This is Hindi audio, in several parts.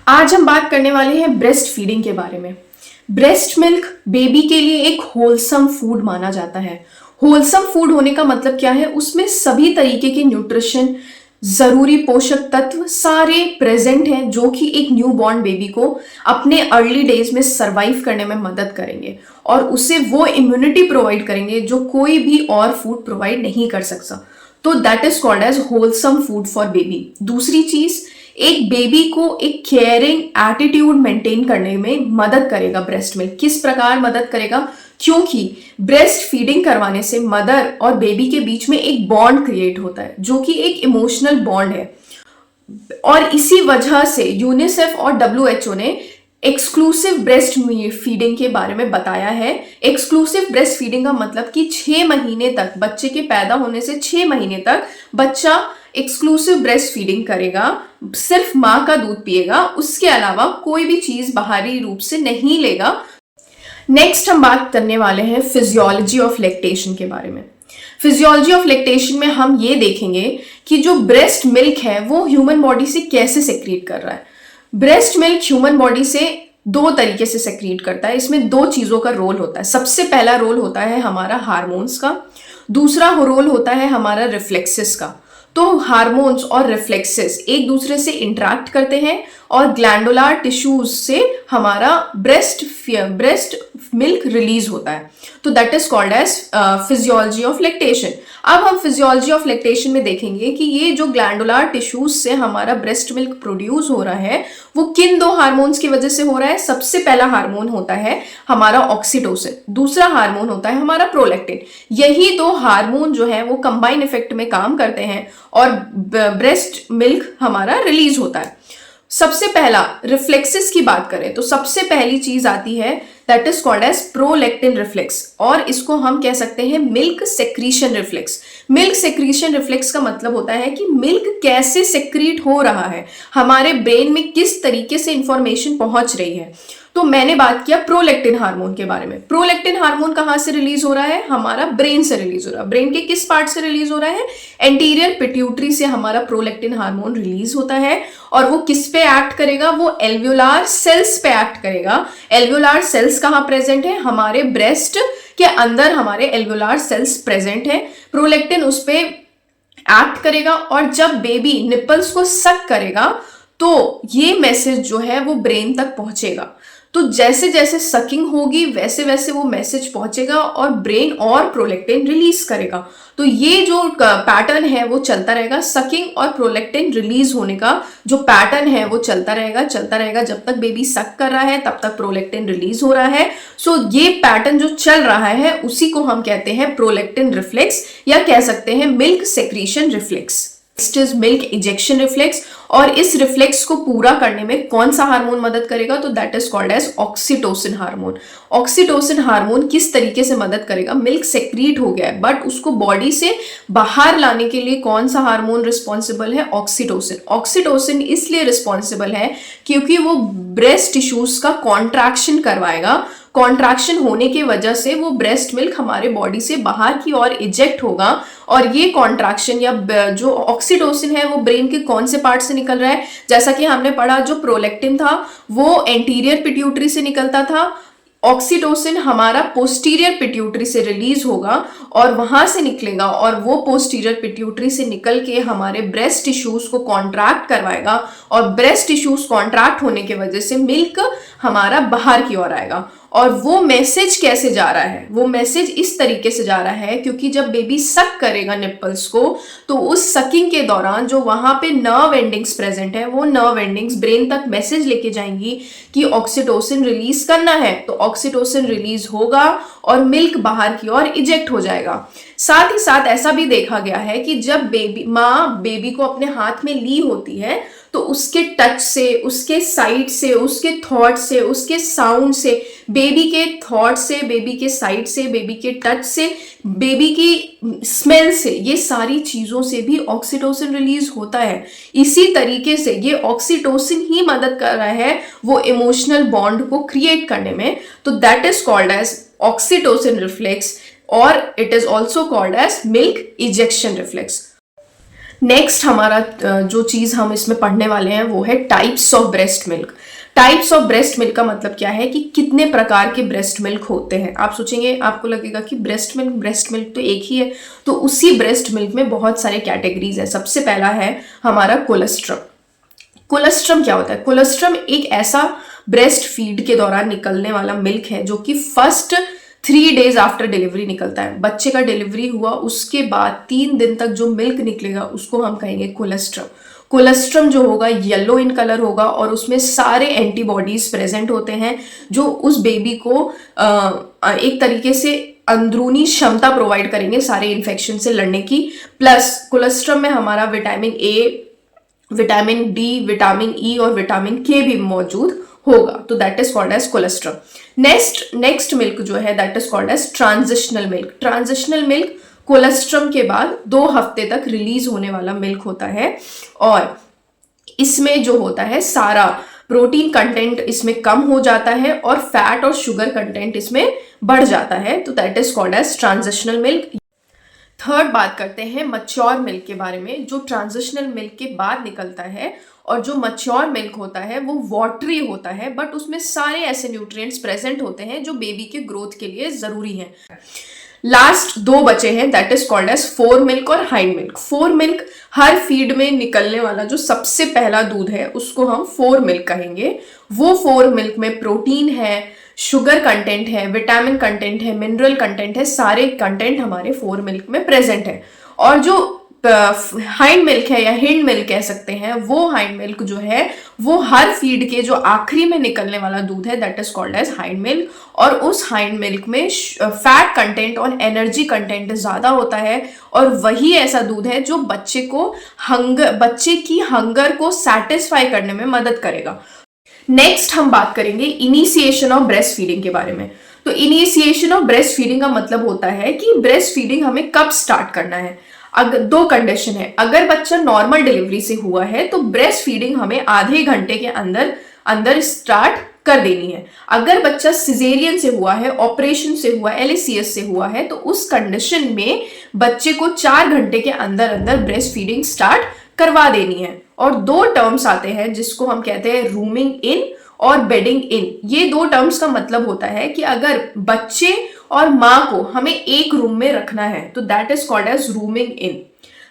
आज हम बात करने वाले हैं ब्रेस्ट फीडिंग के बारे में। ब्रेस्ट मिल्क बेबी के लिए एक होलसम फूड माना जाता है। होलसम फूड होने का मतलब क्या है? उसमें सभी तरीके के न्यूट्रिशन, जरूरी पोषक तत्व सारे प्रेजेंट हैं जो कि एक न्यू बॉर्न बेबी को अपने अर्ली डेज में सरवाइव करने में मदद करेंगे और उसे वो इम्यूनिटी प्रोवाइड करेंगे जो कोई भी और फूड प्रोवाइड नहीं कर सकता। तो that is called as wholesome food for baby. दूसरी चीज, एक बेबी को एक केयरिंग एटीट्यूड मेंटेन करने में मदद करेगा ब्रेस्ट मिल्क। किस प्रकार मदद करेगा? क्योंकि ब्रेस्ट फीडिंग करवाने से मदर और बेबी के बीच में एक बॉन्ड क्रिएट होता है जो कि एक इमोशनल बॉन्ड है। और इसी वजह से यूनिसेफ और डब्ल्यूएचओ ने एक्सक्लूसिव ब्रेस्ट फीडिंग के बारे में बताया है। एक्सक्लूसिव ब्रेस्ट फीडिंग का मतलब कि 6 महीने तक, बच्चे के पैदा होने से 6 महीने तक बच्चा एक्सक्लूसिव ब्रेस्ट फीडिंग करेगा, सिर्फ माँ का दूध पिएगा, उसके अलावा कोई भी चीज बाहरी रूप से नहीं लेगा। नेक्स्ट हम बात करने वाले हैं फिजियोलॉजी ऑफ लैक्टेशन के बारे में। फिजियोलॉजी ऑफ लैक्टेशन में हम ये देखेंगे कि जो ब्रेस्ट मिल्क है वो ह्यूमन बॉडी से कैसे सेक्रीट कर रहा है। ब्रेस्ट मिल्क ह्यूमन बॉडी से 2 तरीके से सेक्रीट करता है। इसमें 2 चीजों का रोल होता है। सबसे पहला रोल होता है हमारा हार्मोन्स का, दूसरा रोल होता है हमारा रिफ्लेक्सेस का। तो हार्मोन्स और रिफ्लेक्सेस एक दूसरे से इंटरेक्ट करते हैं और ग्लैंडुलर टिश्यूज से हमारा ब्रेस्ट मिल्क रिलीज होता है। तो that is called as physiology of lactation. अब हम फिजियोलॉजी ऑफ लैक्टेशन में देखेंगे कि ये जो ग्लैंडुलर टिश्यूज से हमारा ब्रेस्ट मिल्क प्रोड्यूस हो रहा है वो किन 2 हार्मोन्स की वजह से हो रहा है। सबसे पहला हार्मोन होता है हमारा ऑक्सीटोसिन, दूसरा हार्मोन होता है हमारा प्रोलैक्टिन। यही 2 हार्मोन जो है वो कंबाइन इफेक्ट में काम करते हैं और ब्रेस्ट मिल्क हमारा रिलीज होता है। सबसे पहला रिफ्लेक्सेस की बात करें तो सबसे पहली चीज आती है that is called as prolactin reflex, और इसको हम कह सकते हैं milk secretion reflex. Milk secretion reflex का मतलब होता है कि मिल्क कैसे सेक्रीट हो रहा है, हमारे ब्रेन में किस तरीके से इंफॉर्मेशन पहुंच रही है। तो मैंने बात किया प्रोलैक्टिन हार्मोन के बारे में। प्रोलैक्टिन हार्मोन कहां से रिलीज हो रहा है? हमारा ब्रेन से रिलीज हो रहा है। ब्रेन के किस पार्ट से रिलीज हो रहा है? एंटीरियर पिट्यूटरी से हमारा प्रोलैक्टिन हार्मोन रिलीज होता है और वो किस पे एक्ट करेगा? वो एल्वियोलार सेल्स पे एक्ट करेगा। एल्वियोलार सेल्स कहां प्रेजेंट है? हमारे ब्रेस्ट के अंदर हमारे एल्वियोलार सेल्स प्रेजेंट है। प्रोलैक्टिन उस पे एक्ट करेगा और जब बेबी निपल्स को सक करेगा तो ये मैसेज जो है वो ब्रेन तक पहुंचेगा। तो जैसे जैसे सकिंग होगी वैसे वैसे वो मैसेज पहुंचेगा और ब्रेन और प्रोलैक्टिन रिलीज करेगा। तो ये जो पैटर्न है वो चलता रहेगा। सकिंग और प्रोलैक्टिन रिलीज होने का जो पैटर्न है वो चलता रहेगा जब तक बेबी सक कर रहा है तब तक प्रोलैक्टिन रिलीज हो रहा है। सो ये पैटर्न जो चल रहा है उसी को हम कहते हैं प्रोलैक्टिन रिफ्लेक्स या कह सकते हैं milk secretion reflex. Next is milk ejection reflex, और इस रिफ्लेक्स को पूरा करने में कौन सा हार्मोन मदद करेगा? तो that is called as oxytocin hormone. Oxytocin hormone किस तरीके से मदद करेगा? मिल्क सेक्रीट हो गया है बट उसको बॉडी से बाहर लाने के लिए कौन सा हार्मोन रिस्पॉन्सिबल है? ऑक्सीटोसिन। ऑक्सीटोसिन इसलिए रिस्पॉन्सिबल है क्योंकि वो ब्रेस्ट टिश्यूज का कॉन्ट्रैक्शन करवाएगा। कॉन्ट्रैक्शन होने की वजह से वो ब्रेस्ट मिल्क हमारे बॉडी से बाहर की ओर इजेक्ट होगा और ये कॉन्ट्रैक्शन या जो ऑक्सीटोसिन है वो ब्रेन के कौन से पार्ट से निकल रहा है? जैसा कि हमने पढ़ा, जो प्रोलैक्टिन था वो एंटीरियर पिट्यूटरी से निकलता था, ऑक्सीटोसिन हमारा पोस्टीरियर पिट्यूटरी से रिलीज होगा और वहां से निकलेगा और वो पोस्टीरियर पिट्यूटरी से निकल के हमारे ब्रेस्ट टिश्यूज को कॉन्ट्रैक्ट करवाएगा और ब्रेस्ट टिश्यूज कॉन्ट्रैक्ट होने की वजह से मिल्क हमारा बाहर की ओर आएगा। और वो मैसेज कैसे जा रहा है? वो मैसेज इस तरीके से जा रहा है क्योंकि जब बेबी सक करेगा निप्पल्स को तो उस सकिंग के दौरान जो वहां पे नर्व एंडिंग्स प्रेजेंट है वो नर्व एंडिंग्स ब्रेन तक मैसेज लेके जाएंगी कि ऑक्सीटोसिन रिलीज करना है। तो ऑक्सीटोसिन रिलीज होगा और मिल्क बाहर की ओर इजेक्ट हो जाएगा। साथ ही साथ ऐसा भी देखा गया है कि जब माँ बेबी को अपने हाथ में ली होती है तो उसके टच से, उसके साइड से, उसके थॉट से, उसके साउंड से, बेबी के थॉट से, बेबी के साइड से, बेबी के टच से, बेबी की स्मेल से, ये सारी चीजों से भी ऑक्सीटोसिन रिलीज होता है। इसी तरीके से ये ऑक्सीटोसिन ही मदद कर रहा है वो इमोशनल बॉन्ड को क्रिएट करने में। तो that is called as oxytocin reflex और it is also called as milk ejection reflex. Next हमारा जो चीज हम इसमें पढ़ने वाले हैं वो है types of breast milk. Types of breast milk का मतलब क्या है कि कितने प्रकार के ब्रेस्ट मिल्क होते हैं। आप सोचेंगे, आपको लगेगा कि ब्रेस्ट मिल्क तो एक ही है, तो उसी ब्रेस्ट मिल्क में बहुत सारे कैटेगरीज है। सबसे पहला है हमारा कोलेस्ट्रम। कोलेस्ट्रम क्या होता है? कोलेस्ट्रम एक ऐसा ब्रेस्ट फीड के दौरान निकलने वाला मिल्क है जो कि फर्स्ट 3 days आफ्टर डिलीवरी निकलता है। बच्चे का डिलीवरी हुआ उसके बाद 3 दिन तक जो मिल्क निकलेगा उसको हम कहेंगे कोलेस्ट्रम। कोलेस्ट्रम जो होगा येलो इन कलर होगा और उसमें सारे एंटीबॉडीज प्रेजेंट होते हैं जो उस बेबी को एक तरीके से अंदरूनी क्षमता प्रोवाइड करेंगे सारे इन्फेक्शन से लड़ने की। प्लस कोलेस्ट्रम में हमारा vitamin A, vitamin D, vitamin E और विटामिन के भी मौजूद होगा, तो that is called as colostrum. Next milk जो है that is called as transitional milk. Transitional milk colostrum के बाद 2 हफ्ते तक रिलीज होने वाला मिल्क होता है और इसमें जो होता है सारा प्रोटीन कंटेंट इसमें कम हो जाता है और फैट और शुगर कंटेंट इसमें बढ़ जाता है, तो that is called as transitional milk. Third बात करते हैं मच्योर मिल्क के बारे में, जो ट्रांजिशनल मिल्क के बाद निकलता है। और जो मच्योर मिल्क होता है वो वाटरी होता है, बट उसमें सारे ऐसे न्यूट्रिएंट्स प्रेजेंट होते हैं जो बेबी के ग्रोथ के लिए जरूरी हैं। लास्ट 2 बचे हैं that is called as foremilk और हाइंड मिल्क। फोर मिल्क हर फीड में निकलने वाला जो सबसे पहला दूध है उसको हम फोर मिल्क कहेंगे। वो फोर मिल्क में प्रोटीन है, शुगर कंटेंट है, विटामिन कंटेंट है, मिनरल कंटेंट है, सारे कंटेंट हमारे फोर मिल्क में प्रेजेंट है। और जो हाइंड मिल्क है या हिंड मिल्क कह सकते हैं, वो हाइंड मिल्क जो है वो हर फीड के जो आखिरी में निकलने वाला दूध है that is called as hindmilk. और उस हाइंड मिल्क में फैट कंटेंट और एनर्जी कंटेंट ज्यादा होता है और वही ऐसा दूध है जो बच्चे की हंगर को सेटिस्फाई करने में मदद करेगा। नेक्स्ट हम बात करेंगे इनिशिएशन ऑफ ब्रेस्ट फीडिंग के बारे में। तो इनिशिएशन ऑफ ब्रेस्ट फीडिंग का मतलब होता है कि ब्रेस्ट फीडिंग हमें कब स्टार्ट करना है। अगर 2 कंडीशन है, अगर बच्चा नॉर्मल डिलीवरी से हुआ है तो ब्रेस्ट फीडिंग हमें आधे घंटे के अंदर स्टार्ट कर देनी है। अगर बच्चा सिजेरियन से हुआ है, ऑपरेशन से हुआ, LACS से हुआ है, तो उस कंडीशन में बच्चे को 4 घंटे के अंदर ब्रेस्ट फीडिंग स्टार्ट करवा देनी है। और 2 टर्म्स आते हैं जिसको हम कहते हैं रूमिंग इन और बेडिंग इन। ये 2 टर्म्स का मतलब होता है कि अगर बच्चे और माँ को हमें एक रूम में रखना है तो that is called as rooming in.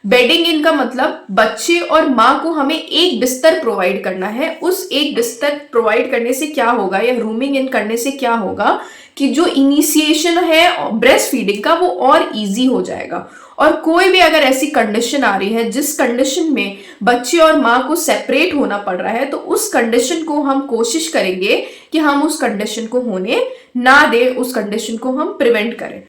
Bedding in का मतलब बच्चे और माँ को हमें एक बिस्तर प्रोवाइड करना है। उस एक बिस्तर प्रोवाइड करने से क्या होगा या रूमिंग इन करने से क्या होगा कि जो इनिशिएशन है ब्रेस्ट फीडिंग का वो और इजी हो जाएगा। और कोई भी अगर ऐसी कंडीशन आ रही है जिस कंडीशन में बच्चे और माँ को सेपरेट होना पड़ रहा है तो उस कंडीशन को हम कोशिश करेंगे कि हम उस कंडीशन को होने ना दे, उस कंडीशन को हम प्रिवेंट करें।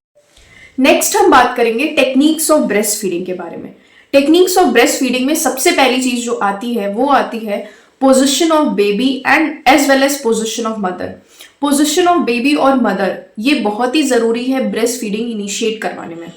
नेक्स्ट हम बात करेंगे टेक्निक्स ऑफ ब्रेस्ट फीडिंग के बारे में। टेक्निक्स ऑफ ब्रेस्ट फीडिंग में सबसे पहली चीज जो आती है वो आती है position of baby and as well as position of mother. Position of baby और मदर ये बहुत ही जरूरी है ब्रेस्ट फीडिंग इनिशिएट करवाने में।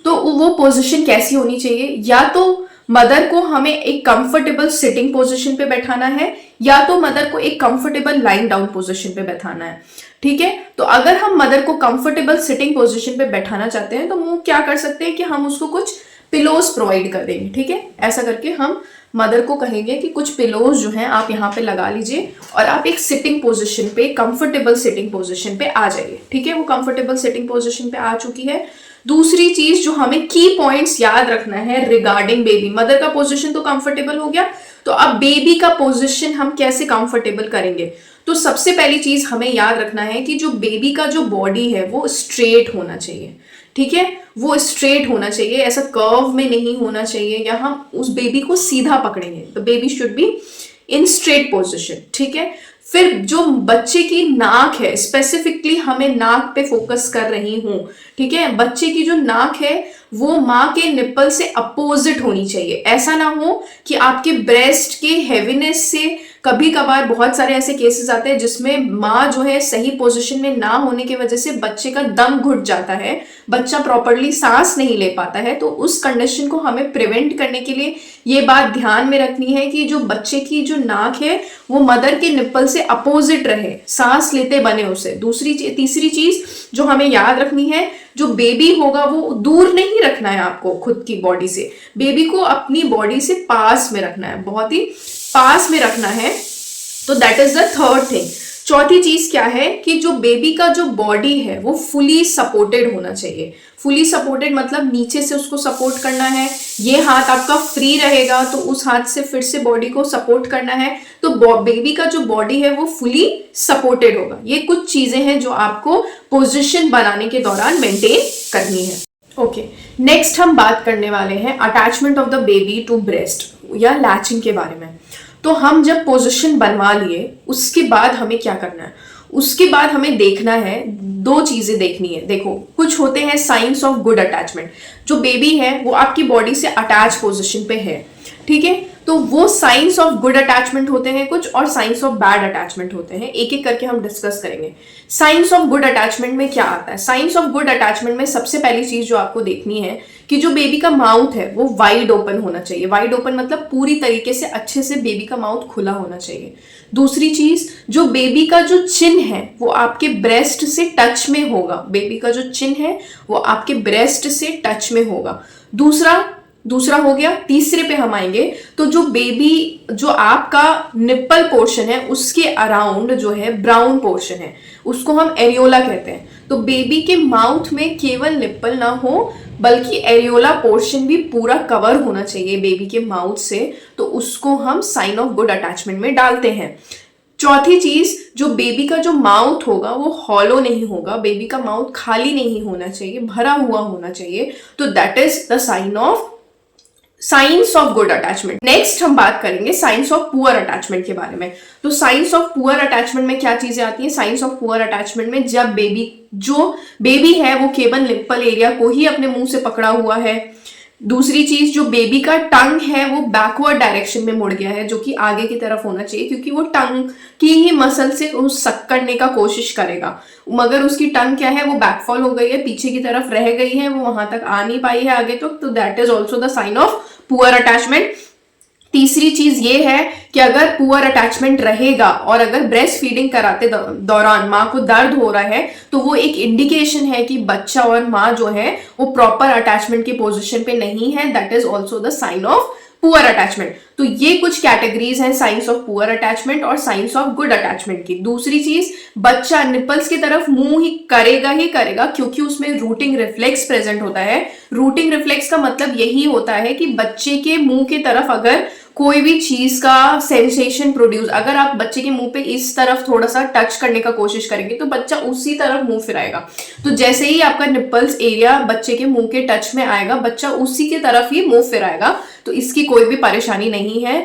तो वो पोजीशन कैसी होनी चाहिए, या तो मदर को हमें एक कंफर्टेबल सिटिंग पोजीशन पे बैठाना है या तो मदर को एक कंफर्टेबल लाइन डाउन पोजीशन पे बैठाना है। ठीक है, तो अगर हम मदर को कंफर्टेबल सिटिंग पोजीशन पे बैठाना चाहते हैं तो वो क्या कर सकते हैं कि हम उसको कुछ पिलोज प्रोवाइड कर देंगे। ठीक है, ऐसा करके हम मदर को कहेंगे कि कुछ पिलोज जो हैं आप यहाँ पे लगा लीजिए और आप एक सिटिंग पोजीशन पे, कंफर्टेबल सिटिंग पोजीशन पे आ जाइए। ठीक है, वो कंफर्टेबल सिटिंग पोजीशन पे आ चुकी है। दूसरी चीज जो हमें की पॉइंट्स याद रखना है रिगार्डिंग बेबी, मदर का पोजीशन तो कंफर्टेबल हो गया, तो अब बेबी का पोजीशन हम कैसे कंफर्टेबल करेंगे। तो सबसे पहली चीज हमें याद रखना है कि जो बेबी का जो बॉडी है वो स्ट्रेट होना चाहिए। ठीक है, वो स्ट्रेट होना चाहिए, ऐसा कर्व में नहीं होना चाहिए या हम उस बेबी को सीधा पकड़ेंगे। तो baby should be in straight position. ठीक है, फिर जो बच्चे की नाक है, स्पेसिफिकली हमें नाक पे फोकस कर रही हूं। ठीक है, बच्चे की जो नाक है वो माँ के निप्पल से अपोजिट होनी चाहिए। ऐसा ना हो कि आपके ब्रेस्ट के हेवीनेस से, कभी कभार बहुत सारे ऐसे केसेस आते हैं जिसमें माँ जो है सही पोजीशन में ना होने की वजह से बच्चे का दम घुट जाता है, बच्चा प्रॉपरली सांस नहीं ले पाता है। तो उस कंडीशन को हमें प्रिवेंट करने के लिए ये बात ध्यान में रखनी है कि जो बच्चे की जो नाक है वो मदर के निप्पल से अपोजिट रहे, सांस लेते बने उसे। तीसरी चीज जो हमें याद रखनी है, जो बेबी होगा वो दूर नहीं रखना है आपको खुद की बॉडी से, बेबी को अपनी बॉडी से पास में रखना है, बहुत ही पास में रखना है। तो that is the third thing. चौथी चीज क्या है कि जो बेबी का जो बॉडी है वो फुली सपोर्टेड होना चाहिए। फुली सपोर्टेड मतलब नीचे से उसको सपोर्ट करना है, ये हाथ आपका फ्री रहेगा तो उस हाथ से फिर से बॉडी को सपोर्ट करना है, तो बेबी का जो बॉडी है वो फुली सपोर्टेड होगा। ये कुछ चीजें हैं जो आपको पोजीशन बनाने के दौरान मेंटेन करनी है। ओके, नेक्स्ट हम बात करने वाले हैं attachment of the baby to breast या लैचिंग के बारे में। तो हम जब पोजीशन बनवा लिए उसके बाद हमें क्या करना है, उसके बाद हमें देखना है, दो चीजें देखनी है। देखो, कुछ होते हैं साइंस ऑफ गुड अटैचमेंट। जो बेबी है वो आपकी बॉडी से अटैच पोजीशन पे है, ठीक है, तो वो साइंस ऑफ गुड अटैचमेंट होते हैं कुछ, और साइंस ऑफ बैड अटैचमेंट होते हैं। एक एक करके हम डिस्कस करेंगे। साइंस ऑफ गुड अटैचमेंट में क्या आता है? साइंस ऑफ गुड अटैचमेंट में सबसे पहली चीज जो आपको देखनी है कि जो बेबी का माउथ है वो वाइड ओपन होना चाहिए। वाइड ओपन मतलब पूरी तरीके से अच्छे से बेबी का माउथ खुला होना चाहिए। दूसरी चीज, जो बेबी का जो चिन है वो आपके ब्रेस्ट से टच में होगा। बेबी का जो चिन है वो आपके ब्रेस्ट से टच में होगा। दूसरा हो गया। तीसरे पे हम आएंगे तो जो बेबी, जो आपका निप्पल पोर्शन है उसके अराउंड जो है ब्राउन पोर्शन है उसको हम एरियोला कहते हैं। तो बेबी के माउथ में केवल निप्पल ना हो बल्कि एरियोला पोर्शन भी पूरा कवर होना चाहिए बेबी के माउथ से, तो उसको हम साइन ऑफ गुड अटैचमेंट में डालते हैं। चौथी चीज, जो बेबी का जो माउथ होगा वो हॉलो नहीं होगा, बेबी का माउथ खाली नहीं होना चाहिए, भरा हुआ होना चाहिए, तो that is the science of good attachment. Next हम बात करेंगे साइंस ऑफ पुअर अटैचमेंट के बारे में। तो साइंस ऑफ पुअर अटैचमेंट में क्या चीजें आती हैं? साइंस ऑफ पुअर अटैचमेंट में जब जो बेबी है वो केवल निप्पल एरिया को ही अपने मुंह से पकड़ा हुआ है। दूसरी चीज, जो बेबी का टंग है वो बैकवर्ड डायरेक्शन में मुड़ गया है, जो कि आगे की तरफ होना चाहिए, क्योंकि वो टंग की ही मसल से उस सक करने का कोशिश करेगा, मगर उसकी टंग क्या है वो बैकफॉल हो गई है, पीछे की तरफ रह गई है, वो वहां तक आ नहीं पाई है आगे तक, तो that is also the sign of poor attachment. तीसरी चीज ये है कि अगर पुअर अटैचमेंट रहेगा और अगर ब्रेस्ट फीडिंग कराते दौरान माँ को दर्द हो रहा है तो वो एक इंडिकेशन है कि बच्चा और माँ जो है वो प्रॉपर अटैचमेंट की पोजीशन पे नहीं है, that is also the sign of poor attachment. तो ये कुछ कैटेगरीज हैं साइंस ऑफ पुअर अटैचमेंट और साइंस ऑफ गुड अटैचमेंट की। दूसरी चीज, बच्चा निपल्स की तरफ मुंह ही करेगा क्योंकि उसमें रूटिंग रिफ्लेक्स प्रेजेंट होता है। रूटिंग रिफ्लेक्स का मतलब यही होता है कि बच्चे के मुंह की तरफ अगर कोई भी चीज का सेंसेशन प्रोड्यूस, अगर आप बच्चे के मुंह पे इस तरफ थोड़ा सा टच करने का कोशिश करेंगे तो बच्चा उसी तरफ मुंह फिराएगा। तो जैसे ही आपका निप्पल्स एरिया बच्चे के मुंह के टच में आएगा बच्चा उसी की तरफ ही मुंह फिराएगा। तो इसकी कोई भी परेशानी नहीं है,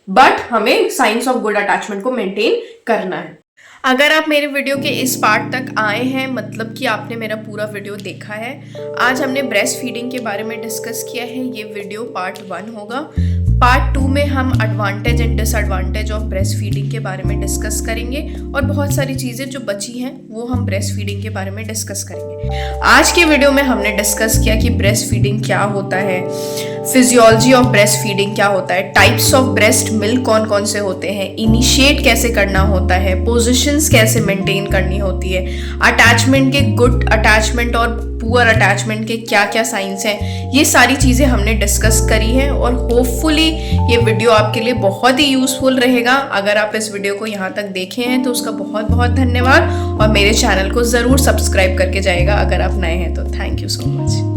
बट हमें साइंस ऑफ गुड अटैचमेंट को मेंटेन करना है। अगर आप मेरे वीडियो के इस पार्ट तक आए हैं मतलब कि आपने मेरा पूरा वीडियो देखा है। आज हमने ब्रेस्ट फीडिंग के बारे में डिस्कस किया है, ये वीडियो पार्ट 1 होगा। पार्ट 2 में हम advantage and disadvantage of breast feeding के बारे में डिस्कस करेंगे और बहुत सारी चीज़ें जो बची हैं वो हम ब्रेस्ट फीडिंग के बारे में डिस्कस करेंगे। आज के वीडियो में हमने डिस्कस किया कि ब्रेस्ट फीडिंग क्या होता है, फिजियोलॉजी ऑफ ब्रेस्ट फीडिंग क्या होता है, टाइप्स ऑफ ब्रेस्ट मिल्क कौन कौन से होते हैं, इनिशिएट कैसे करना होता है, पोजीशंस कैसे मेंटेन करनी होती है, अटैचमेंट के गुड अटैचमेंट और पुअर अटैचमेंट के क्या क्या साइंस हैं, ये सारी चीज़ें हमने डिस्कस करी हैं और होपफुली ये वीडियो आपके लिए बहुत ही यूजफुल रहेगा। अगर आप इस वीडियो को यहाँ तक देखे हैं तो उसका बहुत बहुत धन्यवाद और मेरे चैनल को ज़रूर सब्सक्राइब करके जाइएगा अगर आप नए हैं तो। Thank you so much.